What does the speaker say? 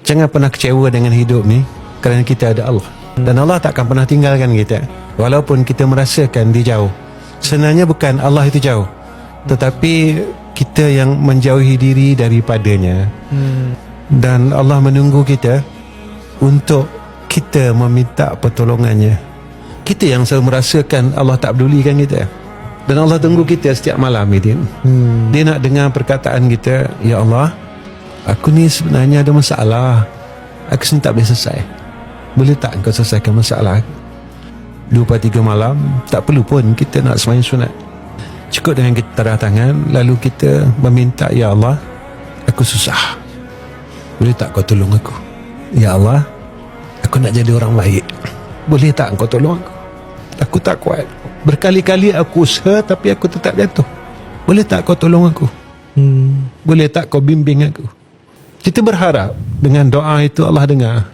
Jangan pernah kecewa dengan hidup ni, kerana kita ada Allah. Dan Allah tak akan pernah tinggalkan kita. Walaupun kita merasakan dia jauh. Sebenarnya bukan Allah itu jauh, tetapi kita yang menjauhi diri daripadanya. Dan Allah menunggu kita untuk kita meminta pertolongannya. Kita yang selalu merasakan Allah tak pedulikan kita. Dan Allah tunggu kita setiap malam itu. Dia nak dengar perkataan kita, ya Allah, aku ni sebenarnya ada masalah, aku sendiri tak boleh selesai. Boleh tak engkau selesaikan masalah? 2/3 malam, tak perlu pun kita nak sembahyang sunat. Cukup dengan kita taruh tangan, lalu kita meminta, ya Allah, aku susah, boleh tak kau tolong aku? Ya Allah, aku nak jadi orang baik, boleh tak engkau tolong aku? Aku tak kuat, berkali-kali aku usaha tapi aku tetap jatuh, boleh tak kau tolong aku? Boleh tak kau bimbing aku? Kita berharap dengan doa itu Allah dengar.